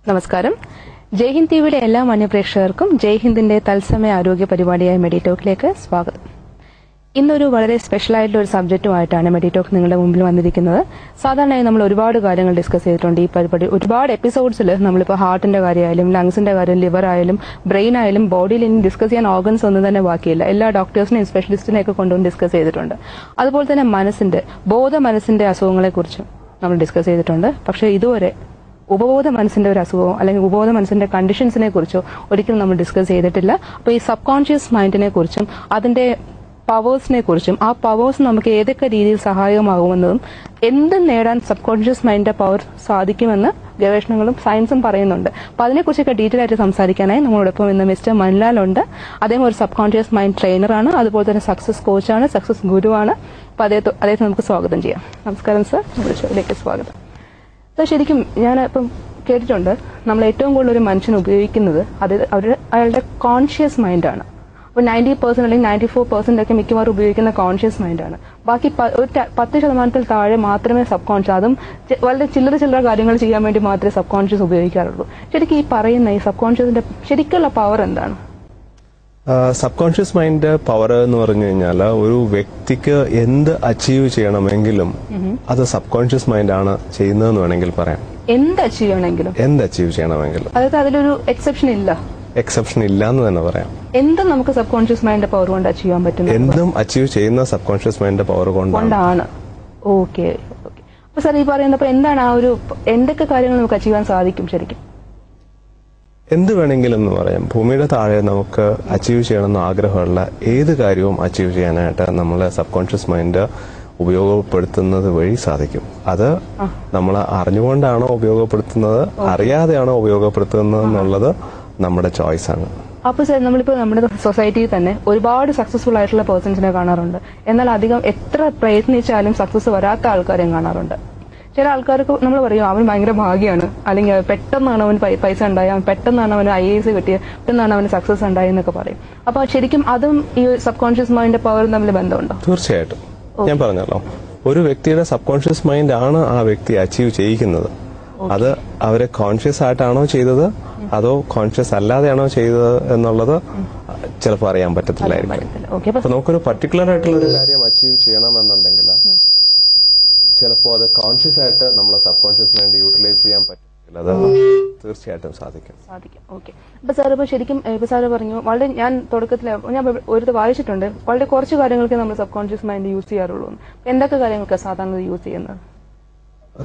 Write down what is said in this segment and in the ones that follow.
നമസ്കാരം. ജയ്ഹിന്ദ് ടിവിയുടെ എല്ലാ മാന്യപ്രേക്ഷകർക്കും ജയ്ഹിന്ദിന്റെ തത്സമയ ആരോഗ്യ പരിപാടിയായ മെഡിടോക്കിലേക്ക് സ്വാഗതം. ഇന്നൊരു വളരെ സ്പെഷ്യൽ ആയിട്ടുള്ള ഒരു സബ്ജക്റ്റുമായിട്ടാണ് മെഡിടോക്ക് നിങ്ങളുടെ മുമ്പിൽ വന്നിരിക്കുന്നത്. സാധാരണയായി നമ്മൾ ഒരുപാട് കാര്യങ്ങൾ ഡിസ്കസ് ചെയ്തിട്ടുണ്ട് ഈ പരിപാടി. ഒരുപാട് എപ്പിസോഡ്സിൽ നമ്മളിപ്പോൾ ഹാർട്ടിന്റെ കാര്യമായാലും ലങ്സിന്റെ കാര്യം, ലിവർ ആയാലും ബ്രെയിൻ ആയാലും ബോഡിയിൽ ഇനി ഡിസ്കസ് ചെയ്യാൻ ഓർഗൻസ് ഒന്നും തന്നെ ബാക്കിയില്ല. എല്ലാ ഡോക്ടേഴ്സിനെയും സ്പെഷ്യലിസ്റ്റിനെയൊക്കെ കൊണ്ടുവന്ന് ഡിസ്കസ് ചെയ്തിട്ടുണ്ട്. അതുപോലെ തന്നെ മനസ്സിന്റെ അസുഖങ്ങളെക്കുറിച്ചും നമ്മൾ ഡിസ്കസ് ചെയ്തിട്ടുണ്ട്. പക്ഷേ ഇതുവരെ ഉപബോധ മനസ്സിന്റെ ഒരു അസുഖമോ അല്ലെങ്കിൽ ഉപബോധ മനസ്സിന്റെ കണ്ടീഷൻസിനെ കുറിച്ചോ ഒരിക്കലും നമ്മൾ ഡിസ്കസ് ചെയ്തിട്ടില്ല. അപ്പോൾ ഈ സബ് കോൺഷ്യസ് മൈൻഡിനെ കുറിച്ചും അതിന്റെ പവേഴ്സിനെ കുറിച്ചും ആ പവേഴ്സ് നമുക്ക് ഏതൊക്കെ രീതിയിൽ സഹായകമാകുമെന്നതും എന്തും നേടാൻ സബ് കോൺഷ്യസ് മൈൻഡിന്റെ പവർ സാധിക്കുമെന്ന് ഗവേഷണങ്ങളും സയൻസും പറയുന്നുണ്ട്. അപ്പൊ അതിനെക്കുറിച്ചൊക്കെ ഡീറ്റെയിൽ ആയിട്ട് സംസാരിക്കാനായി നമ്മളോടൊപ്പം ഇന്ന് മിസ്റ്റർ മൻലാൽ ഉണ്ട്. അദ്ദേഹം ഒരു സബ് കോൺഷ്യസ് മൈൻഡ് ട്രെയിനറാണ്, അതുപോലെ തന്നെ സക്സസ് കോച്ചാണ്, സക്സസ് ഗുരുവാണ്. അപ്പൊ അദ്ദേഹത്തെ നമുക്ക് സ്വാഗതം ചെയ്യാം. നമസ്കാരം സർ, നമ്മുടെ ഷോയിലേക്ക് സ്വാഗതം. ശരിക്കും ഞാൻ ഇപ്പം കേട്ടിട്ടുണ്ട്, നമ്മൾ ഏറ്റവും കൂടുതൽ ഒരു മനുഷ്യൻ ഉപയോഗിക്കുന്നത് അയാളുടെ കോൺഷ്യസ് മൈൻഡാണ്. അപ്പോൾ 90% അല്ലെങ്കിൽ 94% ഒക്കെ മിക്കവാറും ഉപയോഗിക്കുന്ന കോൺഷ്യസ് മൈൻഡാണ്. ബാക്കി ഒരു 10% താഴെ മാത്രമേ സബ് കോൺഷ്യസ്, അതും വളരെ ചില്ലറ കാര്യങ്ങൾ ചെയ്യാൻ വേണ്ടി മാത്രമേ സബ് കോൺഷ്യസ് ഉപയോഗിക്കാറുള്ളൂ. ശരിക്കും ഈ പറയുന്ന ഈ സബ് കോൺഷ്യസിന്റെ ശരിക്കുള്ള പവർ എന്താണ്? സബ് കോൺഷ്യസ് മൈൻഡ് പവർ എന്ന് പറഞ്ഞു കഴിഞ്ഞാൽ ഒരു വ്യക്തിക്ക് എന്ത് അച്ചീവ് ചെയ്യണമെങ്കിലും അത് സബ് കോൺഷ്യസ് മൈൻഡ് ആണ് ചെയ്യുന്നതെന്ന് വേണമെങ്കിൽ പറയാം. എന്ത് അച്ചീവ് ചെയ്യണമെങ്കിലും, അതായത് അതിലൊരു എക്സെപ്ഷൻ ഇല്ല എന്ന് തന്നെ പറയാം. എന്തും നമുക്ക് സബ് കോൺഷ്യസ് മൈൻഡിന്റെ പവർ കൊണ്ട് അച്ചീവ് ചെയ്യാൻ പറ്റും. എന്തും അച്ചീവ് ചെയ്യുന്ന സബ് കോൺഷ്യസ് മൈൻഡിന്റെ പവർ കൊണ്ടാണ്. ഓക്കെ. അപ്പൊ സാർ ഈ പറയുന്നപ്പോ എന്താണ് ആ ഒരു എന്തൊക്കെ കാര്യങ്ങൾ നമുക്ക് അച്ചീവ് ചെയ്യാൻ സാധിക്കും? ശരിക്കും എന്ത് വേണമെങ്കിലും എന്ന് പറയാം. ഭൂമിയുടെ താഴെ നമുക്ക് അച്ചീവ് ചെയ്യണമെന്ന് ആഗ്രഹമുള്ള ഏത് കാര്യവും അച്ചീവ് ചെയ്യാനായിട്ട് നമ്മൾ സബ് കോൺഷ്യസ് മൈൻഡ് ഉപയോഗപ്പെടുത്തുന്നത് വഴി സാധിക്കും. അത് നമ്മൾ അറിഞ്ഞുകൊണ്ടാണോ ഉപയോഗപ്പെടുത്തുന്നത്, അറിയാതെയാണോ ഉപയോഗപ്പെടുത്തുന്നത് എന്നുള്ളത് നമ്മുടെ ചോയ്സ് ആണ്. അപ്പൊ സാർ, നമ്മളിപ്പോ നമ്മുടെ സൊസൈറ്റിയിൽ തന്നെ ഒരുപാട് സക്സസ്ഫുൾ ആയിട്ടുള്ള പേഴ്സൺസിനെ കാണാറുണ്ട്. എന്നാൽ അധികം എത്ര പ്രയത്നിച്ചാലും സക്സസ് വരാത്ത ആൾക്കാരെയും കാണാറുണ്ട്. ചില ആൾക്കാർക്ക് നമ്മൾ പറയും അവൻ ഭയങ്കര ഭാഗ്യമാണ്, അല്ലെങ്കിൽ പെട്ടെന്നാണ് അവൻ പൈസ ഉണ്ടായി, പെട്ടെന്നാണ് അവന് IAS കിട്ടിയത്, പെട്ടെന്നാണ് അവന് സക്സസ് ഉണ്ടായി എന്നൊക്കെ പറയും. അപ്പൊ ശരിക്കും അതും ഈ സബ് കോൺഷ്യസ് മൈൻഡിന്റെ പവറും തമ്മിൽ ബന്ധമുണ്ടോ? തീർച്ചയായിട്ടും. ഞാൻ പറഞ്ഞല്ലോ, ഒരു വ്യക്തിയുടെ സബ് കോൺഷ്യസ് മൈൻഡ് ആണ് ആ വ്യക്തി അച്ചീവ് ചെയ്യിക്കുന്നത്. അത് അവരെ കോൺഷ്യസ് ആയിട്ടാണോ ചെയ്തത് അതോ കോൺഷ്യസ് അല്ലാതെയാണോ ചെയ്തത് എന്നുള്ളത് ചിലപ്പോൾ അറിയാൻ പറ്റത്തില്ലായിരിക്കും. അപ്പൊ നമുക്കൊരു പർട്ടിക്കുലർ ആയിട്ടുള്ള ഒരു കാര്യം അച്ചീവ് ചെയ്യണമെന്നുണ്ടെങ്കിൽ ചിലപ്പോൾ അത് കോൺഷ്യസ് ആയിട്ട് നമ്മളെ സബ് കോൺഷ്യസ് മൈൻഡ് യൂട്ടിലൈസ് ചെയ്യാൻ പറ്റില്ല. അത് തീർച്ചയായിട്ടും സാധിക്കും. ഓക്കെ. അപ്പൊ സാർ, ഇപ്പൊ ശരിക്കും ഇപ്പൊ സാറ് പറഞ്ഞു, വളരെ ഞാൻ തുടക്കത്തിൽ ഞാൻ ഒരു വായിച്ചിട്ടുണ്ട്, വളരെ കുറച്ച് കാര്യങ്ങൾക്ക് നമ്മൾ സബ് കോൺഷ്യസ് മൈൻഡ് യൂസ് ചെയ്യാറുള്ളൂ. എന്തൊക്കെ കാര്യങ്ങൾക്ക് സാധാരണ യൂസ് ചെയ്യുന്നത്?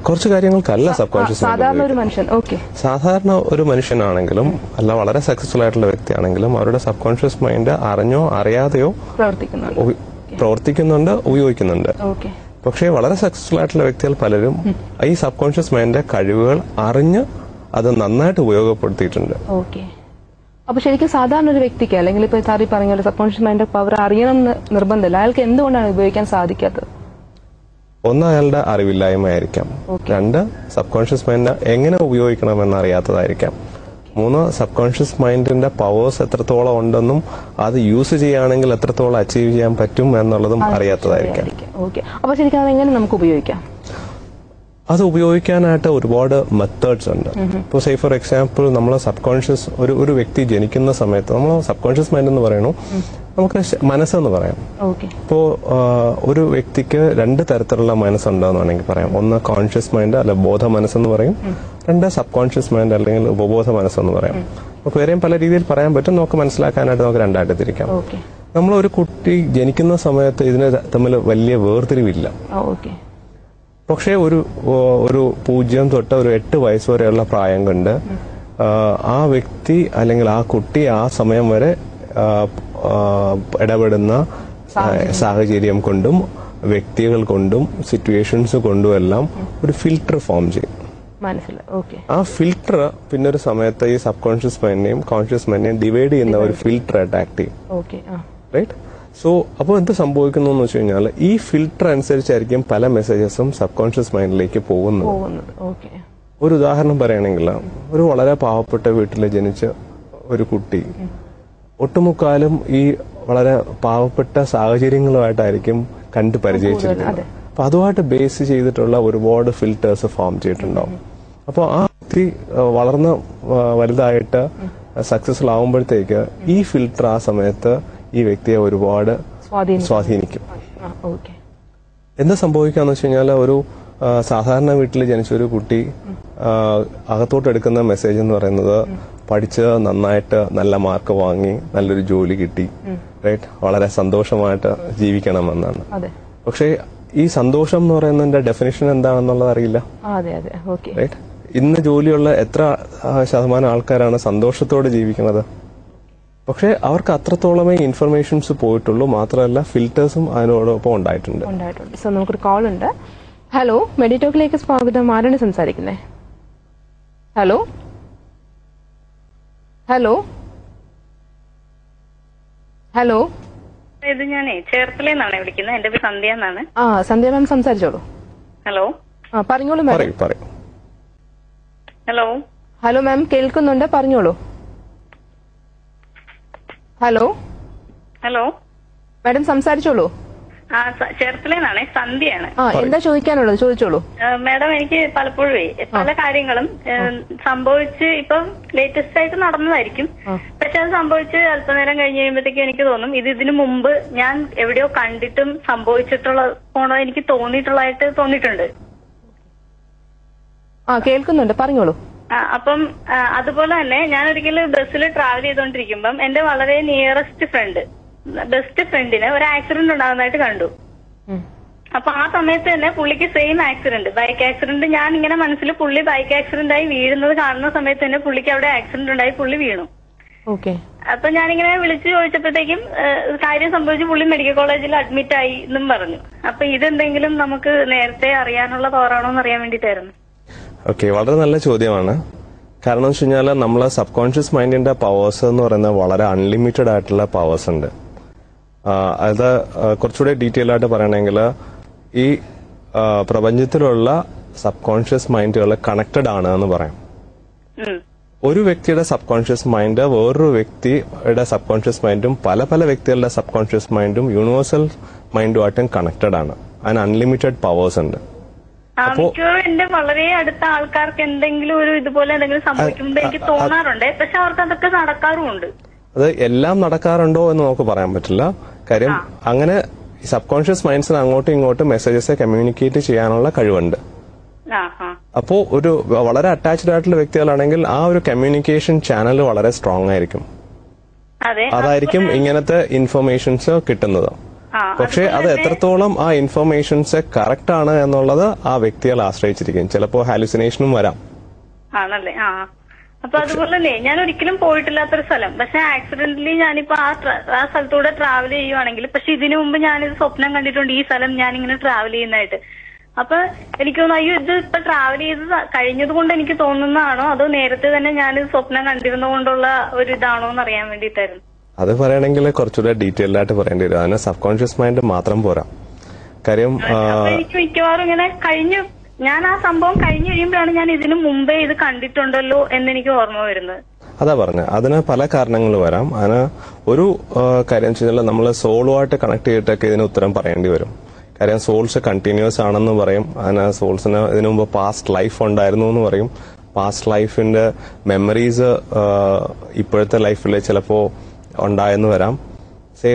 കുറച്ച് കാര്യങ്ങൾക്കല്ല സബ് കോൺഷ്യസ് മൈൻഡ്. സാധാരണ ഒരു മനുഷ്യനാണെങ്കിലും അല്ല വളരെ സക്സസ്ഫുൾ ആയിട്ടുള്ള വ്യക്തിയാണെങ്കിലും അവരുടെ സബ് കോൺഷ്യസ് മൈൻഡ് അറിഞ്ഞോ അറിയാതെയോ പ്രവർത്തിക്കുന്നുണ്ട്, ഉപയോഗിക്കുന്നുണ്ട്. പക്ഷേ വളരെ സക്സസ്ഫുൾ ആയിട്ടുള്ള വ്യക്തികൾ പലരും ഈ സബ് കോൺഷ്യസ് മൈൻഡിന്റെ കഴിവുകൾ അറിഞ്ഞ് അത് നന്നായിട്ട് ഉപയോഗപ്പെടുത്തിയിട്ടുണ്ട്. അപ്പൊ ശരിക്കും സാധാരണ ഒരു വ്യക്തിക്ക്, അല്ലെങ്കിൽ ഇപ്പൊ സാറി പറഞ്ഞ സബ് കോൺഷ്യസ് മൈൻഡിന്റെ പവർ അറിയണം എന്ന് നിർബന്ധമില്ല, അയാൾക്ക് എന്തുകൊണ്ടാണ് ഉപയോഗിക്കാൻ സാധിക്കാത്തത്? ഒന്ന്, അയാളുടെ അറിവില്ലായ്മ ആയിരിക്കാം. രണ്ട്, സബ് കോൺഷ്യസ് മൈൻഡ് എങ്ങനെ ഉപയോഗിക്കണമെന്ന് അറിയാത്തതായിരിക്കാം. മൂന്ന്, സബ് കോൺഷ്യസ് മൈൻഡിന്റെ പവേഴ്സ് എത്രത്തോളം ഉണ്ടെന്നും അത് യൂസ് ചെയ്യുകയാണെങ്കിൽ എത്രത്തോളം അച്ചീവ് ചെയ്യാൻ പറ്റും എന്നുള്ളതും അറിയാത്തതായിരിക്കാം. അപ്പൊ ശരിക്കും അതെങ്ങനെ നമുക്ക് ഉപയോഗിക്കാം? അത് ഉപയോഗിക്കാനായിട്ട് ഒരുപാട് മെത്തേഡ്സ് ഉണ്ട്. ഇപ്പോൾ സേ ഫോർ എക്സാമ്പിൾ, നമ്മൾ സബ് കോൺഷ്യസ് ഒരു വ്യക്തി ജനിക്കുന്ന സമയത്ത് നമ്മൾ സബ് കോൺഷ്യസ് മൈൻഡ് എന്ന് പറയുന്നു, നമുക്ക് മനസ്സെന്ന് പറയാം. ഇപ്പോ ഒരു വ്യക്തിക്ക് രണ്ട് തരത്തിലുള്ള മനസ്സുണ്ടെന്ന് വേണമെങ്കിൽ പറയാം. ഒന്ന് കോൺഷ്യസ് മൈൻഡ് അല്ല ബോധ മനസ്സെന്ന് പറയും. രണ്ട് സബ് കോൺഷ്യസ് മൈൻഡ് അല്ലെങ്കിൽ ഉപബോധ മനസ്സെന്ന് പറയാം. നമുക്ക് വേറെയും പല രീതിയിൽ പറയാൻ പറ്റും. നമുക്ക് മനസ്സിലാക്കാനായിട്ട് നമുക്ക് രണ്ടായിട്ട് തിരിക്കാം. നമ്മൾ ഒരു കുട്ടി ജനിക്കുന്ന സമയത്ത് ഇതിന് തമ്മിൽ വലിയ വേർതിരിവില്ല. പക്ഷേ ഒരു 0 തൊട്ട് ഒരു 8 വയസ്സ് വരെയുള്ള പ്രായം കൊണ്ട് ആ വ്യക്തി അല്ലെങ്കിൽ ആ കുട്ടി ആ സമയം വരെ ഇടപെടുന്ന സാഹചര്യം കൊണ്ടും വ്യക്തികൾ കൊണ്ടും സിറ്റുവേഷൻസ് കൊണ്ടും എല്ലാം ഒരു ഫിൽട്ടർ ഫോം ചെയ്യും. ആ ഫിൽട്ടർ പിന്നെ ഒരു സമയത്ത് ഈ സബ് കോൺഷ്യസ് മൈൻഡിനെയും കോൺഷ്യസ് മൈൻഡിനെയും ഡിവൈഡ് ചെയ്യുന്ന ഒരു ഫിൽട്ടർ ആയിട്ട് ആക്ട് ചെയ്യും. റൈറ്റ്? സോ അപ്പോൾ എന്ത് സംഭവിക്കുന്നു എന്ന് വെച്ച് കഴിഞ്ഞാൽ ഈ ഫിൽട്ടർ അനുസരിച്ചായിരിക്കും പല മെസ്സേജസും സബ് കോൺഷ്യസ് മൈൻഡിലേക്ക് പോകുന്നത്. ഒരു ഉദാഹരണം പറയുകയാണെങ്കിൽ, ഒരു വളരെ പാവപ്പെട്ട വീട്ടിൽ ജനിച്ച ഒരു കുട്ടി ഒട്ടുമുക്കാലും ഈ വളരെ പാവപ്പെട്ട സാഹചര്യങ്ങളുമായിട്ടായിരിക്കും കണ്ടു പരിചയിച്ചിരിക്കുന്നത്. അപ്പൊ അതുമായിട്ട് ബേസ് ചെയ്തിട്ടുള്ള ഒരുപാട് ഫിൽറ്റേഴ്സ് ഫോം ചെയ്തിട്ടുണ്ടാവും. അപ്പോൾ ആ വ്യക്തി വളർന്ന് വലുതായിട്ട് സക്സസ്ഫുൾ ആവുമ്പോഴത്തേക്ക് ഈ ഫിൽട്ടർ ആ സമയത്ത് ഈ വ്യക്തിയെ ഒരുപാട് സ്വാധീനിക്കും. എന്താ സംഭവിക്കാന്ന് വെച്ച് കഴിഞ്ഞാൽ ഒരു സാധാരണ വീട്ടിൽ ജനിച്ച ഒരു കുട്ടി അകത്തോട്ട് എടുക്കുന്ന മെസ്സേജ് എന്ന് പറയുന്നത് പഠിച്ച് നന്നായിട്ട് നല്ല മാർക്ക് വാങ്ങി നല്ലൊരു ജോലി കിട്ടി, റൈറ്റ്, വളരെ സന്തോഷമായിട്ട് ജീവിക്കണമെന്നാണ്. പക്ഷേ ഈ സന്തോഷം എന്ന് പറയുന്നതിന്റെ ഡെഫിനിഷൻ എന്താണെന്നുള്ളത് അറിയില്ല. റൈറ്റ്, ഇന്ന് ജോലിയുള്ള എത്ര ശതമാനം ആൾക്കാരാണ് സന്തോഷത്തോടെ ജീവിക്കുന്നത്? പക്ഷെ അവർക്ക് അത്രത്തോളമേ ഇൻഫർമേഷൻസ് പോയിട്ടുള്ളൂ. മാത്രമല്ല ഫിൽറ്റേഴ്സും അതിനോടൊപ്പം ഉണ്ടായിട്ടുണ്ട്. സോ നമുക്കൊരു കോൾ ഉണ്ട്. ഹലോ, മെഡിറ്റോക്കിലേക്ക് സ്വാഗതം. ആരാണ് സംസാരിക്കുന്നത്? ഹലോ ഹലോ ഹലോ ഇത് ഞാനേ ചേർത്തലന്നാണ് വിളിക്കുന്നത്. എന്റെ പേര് സന്ധ്യ എന്നാണ്. സന്ധ്യ മാം സംസാരിച്ചോളൂ. ഹലോ, പറഞ്ഞോളൂ മാം. ഹലോ ഹലോ മാം, കേൾക്കുന്നുണ്ട്, പറഞ്ഞോളൂ. ഹലോ ഹലോ മാഡം സംസാരിച്ചോളൂ. ചേർത്തലന്നാണ്, സന്ധ്യയാണ്. എന്താ ചോദിക്കാനുള്ളത്? ചോദിച്ചോളൂ മാഡം. എനിക്ക് പലപ്പോഴും പല കാര്യങ്ങളും സംഭവിച്ച് ഇപ്പം ലേറ്റസ്റ്റ് ആയിട്ട് നടന്നതായിരിക്കും. പക്ഷെ അത് സംഭവിച്ച് അല്പനേരം കഴിഞ്ഞ് കഴിയുമ്പോഴത്തേക്കും എനിക്ക് തോന്നും ഇതിനു മുമ്പ് ഞാൻ എവിടെയോ കണ്ടിട്ടും സംഭവിച്ചിട്ടുള്ള എനിക്ക് തോന്നിയിട്ടുണ്ട്. കേൾക്കുന്നുണ്ട്, പറഞ്ഞോളൂ. അപ്പം അതുപോലെ തന്നെ ഞാൻ ഒരിക്കലും ബസ്സിൽ ട്രാവൽ ചെയ്തോണ്ടിരിക്കുമ്പം എന്റെ വളരെ നിയറസ്റ്റ് ബെസ്റ്റ് ഫ്രണ്ടിന് ഒരു ആക്സിഡന്റ് ഉണ്ടാകുന്നതായിട്ട് കണ്ടു. അപ്പൊ ആ സമയത്ത് തന്നെ പുള്ളിക്ക് സെയിം ആക്സിഡന്റ്, ബൈക്ക് ആക്സിഡന്റ്. ഞാൻ ഇങ്ങനെ മനസ്സിൽ പുള്ളി ബൈക്ക് ആക്സിഡന്റ് ആയി വീഴുന്നത് കാണുന്ന സമയത്ത് തന്നെ പുള്ളിക്ക് അവിടെ ആക്സിഡന്റ് ഉണ്ടായി, പുള്ളി വീണു. അപ്പൊ ഞാനിങ്ങനെ വിളിച്ചു ചോദിച്ചപ്പോഴത്തേക്കും കാര്യം സംഭവിച്ച് പുള്ളി മെഡിക്കൽ കോളേജിൽ അഡ്മിറ്റ് ആയി എന്നും പറഞ്ഞു. അപ്പൊ ഇതെന്തെങ്കിലും നമുക്ക് നേരത്തെ അറിയാനുള്ള പവറാണോ എന്ന് അറിയാൻ വേണ്ടിയിട്ടായിരുന്നു. ഓക്കെ, വളരെ നല്ല ചോദ്യമാണ്. കാരണം വെച്ച് കഴിഞ്ഞാൽ നമ്മളെ സബ് കോൺഷ്യസ് മൈൻഡിന്റെ പവേഴ്സ് എന്ന് പറയുന്നത് വളരെ അൺലിമിറ്റഡ് ആയിട്ടുള്ള പവേഴ്സ് ഉണ്ട്. അത് കുറച്ചുകൂടെ ഡീറ്റെയിൽ ആയിട്ട് പറയണമെങ്കിൽ ഈ പ്രപഞ്ചത്തിലുള്ള സബ് കോൺഷ്യസ് മൈൻഡുകൾ കണക്റ്റഡ് ആണ് എന്ന് പറയാം. ഒരു വ്യക്തിയുടെ സബ് കോൺഷ്യസ് മൈൻഡ് വേറൊരു വ്യക്തിയുടെ സബ് കോൺഷ്യസ് മൈൻഡും പല പല വ്യക്തികളുടെ സബ് കോൺഷ്യസ് മൈൻഡും യൂണിവേഴ്സൽ മൈൻഡുമായിട്ടും കണക്റ്റഡ് ആണ്. അതിന് അൺലിമിറ്റഡ് പവേഴ്സ് ഉണ്ട്. മിക്കവാറും എന്റെ വളരെ അടുത്ത ആൾക്കാർക്ക് എന്തെങ്കിലും ഒരു ഇതുപോലെ എന്തെങ്കിലും സംഭവിക്കുമ്പോൾ എനിക്ക് തോന്നാറുണ്ട്. പക്ഷെ അവർക്ക് അതൊക്കെ നടക്കാറുമുണ്ട്. അത് എല്ലാം നടക്കാറുണ്ടോ എന്ന് നമുക്ക് പറയാൻ പറ്റില്ല. കാര്യം അങ്ങനെ സബ് കോൺഷ്യസ് മൈൻഡ്സിന് അങ്ങോട്ടും ഇങ്ങോട്ടും മെസ്സേജസ് കമ്മ്യൂണിക്കേറ്റ് ചെയ്യാനുള്ള കഴിവുണ്ട്. അപ്പോ ഒരു വളരെ അറ്റാച്ച്ഡ് ആയിട്ടുള്ള വ്യക്തികളാണെങ്കിൽ ആ ഒരു കമ്മ്യൂണിക്കേഷൻ ചാനൽ വളരെ സ്ട്രോങ് ആയിരിക്കും. അതായിരിക്കും ഇങ്ങനത്തെ ഇൻഫർമേഷൻസ് കിട്ടുന്നത്. പക്ഷെ അത് എത്രത്തോളം ആ ഇൻഫർമേഷൻസ് കറക്റ്റ് ആണ് എന്നുള്ളത് ആ വ്യക്തികളെ ആശ്രയിച്ചിരിക്കും. ചിലപ്പോ ഹാലുസിനേഷനും വരാം. ആണല്ലേ? അപ്പൊ അതുപോലെ തന്നെ ഞാൻ ഒരിക്കലും പോയിട്ടില്ലാത്തൊരു സ്ഥലം, പക്ഷെ ആക്സിഡന്റലി ഞാനിപ്പോ ആ സ്ഥലത്തൂടെ ട്രാവൽ ചെയ്യുവാണെങ്കിൽ, പക്ഷെ ഇതിനു മുമ്പ് ഞാനിത് സ്വപ്നം കണ്ടിട്ടുണ്ട്, ഈ സ്ഥലം ഞാനിങ്ങനെ ട്രാവൽ ചെയ്യുന്നതായിട്ട്. അപ്പൊ എനിക്ക് തോന്നുന്നു അയ്യോ ഇത് ഇപ്പൊ ട്രാവൽ ചെയ്ത് കഴിഞ്ഞത് കൊണ്ട് എനിക്ക് തോന്നുന്നതാണോ അതോ നേരത്തെ തന്നെ ഞാനിത് സ്വപ്നം കണ്ടിരുന്നതുകൊണ്ടുള്ള ഒരു ഇതാണോ എന്ന് അറിയാൻ വേണ്ടിയിട്ടായിരുന്നു. അത് പറയണമെങ്കിൽ കുറച്ചുകൂടെ ഡീറ്റെയിൽഡ് ആയിട്ട് പറയേണ്ടി വരും. അതിന് സബ് കോൺഷ്യസ് മൈൻഡ് മാത്രം പോരാ. കാര്യം എനിക്ക് മിക്കവാറും ഇങ്ങനെ ഞാൻ ആ സംഭവം കഴിഞ്ഞു കഴിയുമ്പോഴാണ് ഞാൻ ഇതിനു മുമ്പേ ഇത് കണ്ടിട്ടുണ്ടല്ലോ എന്നെനിക്ക് ഓർമ്മ വരുന്നത്. അതാ പറഞ്ഞത്, അതിന് പല കാരണങ്ങൾ വരാം. അതിന് ഒരു കാര്യം വെച്ച് കഴിഞ്ഞാൽ നമ്മൾ സോളുമായിട്ട് കണക്ട് ചെയ്തിട്ടൊക്കെ ഇതിന് ഉത്തരം പറയേണ്ടി വരും. കാര്യം സോൾസ് കണ്ടിന്യൂസ് ആണെന്ന് പറയും. അതിന് സോൾസിന് ഇതിനു മുമ്പ് പാസ്റ്റ് ലൈഫ് ഉണ്ടായിരുന്നു എന്ന് പറയും. പാസ്റ്റ് ലൈഫിന്റെ മെമ്മറീസ് ഇപ്പോഴത്തെ ലൈഫിൽ ചിലപ്പോ ഉണ്ടായെന്ന് വരാം.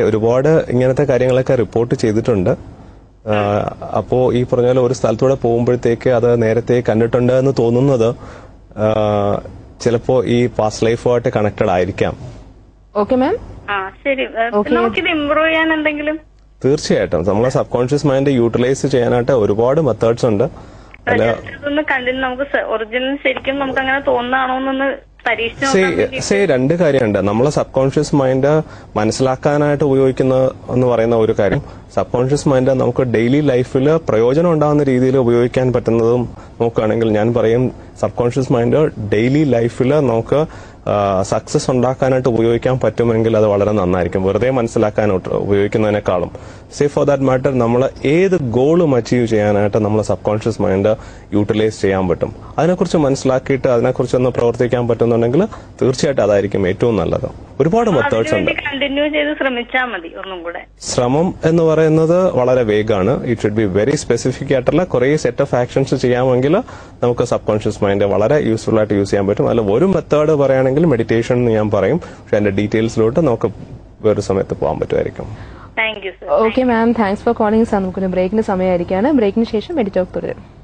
ഒരുപാട് ഇങ്ങനത്തെ കാര്യങ്ങളൊക്കെ റിപ്പോർട്ട് ചെയ്തിട്ടുണ്ട്. അപ്പോ ഈ പറഞ്ഞ പോലെ ഒരു സ്ഥലത്തൂടെ പോകുമ്പോഴത്തേക്ക് അത് നേരത്തെ കണ്ടിട്ടുണ്ട് എന്ന് തോന്നുന്നത് ചിലപ്പോ ഈ പാസ്റ്റ് ലൈഫുമായിട്ട് കണക്റ്റഡ് ആയിരിക്കാം. തീർച്ചയായിട്ടും നമ്മളെ സബ് കോൺഷ്യസ് മൈൻഡ് യൂട്ടിലൈസ് ചെയ്യാനായിട്ട് ഒരുപാട് മെത്തേഡ്സ് ഉണ്ട്. ഒറിജിനൽ ശരിക്കും നമുക്ക് അങ്ങനെ തോന്നാണോന്നൊന്ന് രണ്ട് കാര്യമുണ്ട്. നമ്മളെ സബ് കോൺഷ്യസ് മൈൻഡ് മനസ്സിലാക്കാനായിട്ട് ഉപയോഗിക്കുന്ന എന്ന് പറയുന്ന ഒരു കാര്യം, സബ് കോൺഷ്യസ് മൈൻഡ് നമുക്ക് ഡെയിലി ലൈഫിൽ പ്രയോജനം ഉണ്ടാകുന്ന രീതിയിൽ ഉപയോഗിക്കാൻ പറ്റുന്നതും നോക്കുകയാണെങ്കിൽ ഞാൻ പറയും സബ് കോൺഷ്യസ് മൈൻഡ് ഡെയിലി ലൈഫിൽ നമുക്ക് സക്സസ് ഉണ്ടാക്കാനായിട്ട് ഉപയോഗിക്കാൻ പറ്റുമെങ്കിൽ അത് വളരെ നന്നായിരിക്കും. വെറുതെ മനസ്സിലാക്കാനായിട്ട് ഉപയോഗിക്കുന്നതിനേക്കാളും ഫോർ ദാറ്റ് മാറ്റർ നമ്മൾ ഏത് ഗോളും അച്ചീവ് ചെയ്യാനായിട്ട് നമ്മൾ സബ് കോൺഷ്യസ് മൈൻഡ് യൂട്ടിലൈസ് ചെയ്യാൻ പറ്റും. അതിനെക്കുറിച്ച് മനസ്സിലാക്കിയിട്ട് അതിനെക്കുറിച്ചൊന്ന് പ്രവർത്തിക്കാൻ പറ്റുന്നുണ്ടെങ്കിൽ തീർച്ചയായിട്ടും അതായിരിക്കും ഏറ്റവും നല്ലത്. ഒരുപാട് മെത്തേഡ്സ് ഉണ്ട്. കണ്ടിന്യൂ ചെയ്ത് ശ്രമിച്ചാൽ മതി ഒന്നും കൂടെ. ശ്രമം എന്ന് പറയുന്നത് വളരെ വേഗമാണ്. It should be very specific ആയിട്ടുള്ള കുറെ സെറ്റ് ഓഫ് ആക്ഷൻസ് ചെയ്യാമെങ്കിൽ നമുക്ക് സബ് കോൺഷ്യസ് മൈൻഡ് വളരെ യൂസ്ഫുൾ ആയിട്ട് യൂസ് ചെയ്യാൻ പറ്റും. അല്ല ഒരു മെത്തേഡ് പറയുകയാണെങ്കിൽ മെഡിറ്റേഷൻ എന്ന് ഞാൻ പറയും. പക്ഷെ അതിന്റെ ഡീറ്റെയിൽസിലോട്ട് നമുക്ക് വേറൊരു സമയത്ത് പോകാൻ പറ്റുമായിരിക്കും. Thank you sir. Okay ma'am, thanks for calling. നമുക്കൊരു ബ്രേക്കിന് സമയമായിരിക്കാണ്. ബ്രേക്കിന് ശേഷം മെഡിറ്റോക്ക് തുടരും.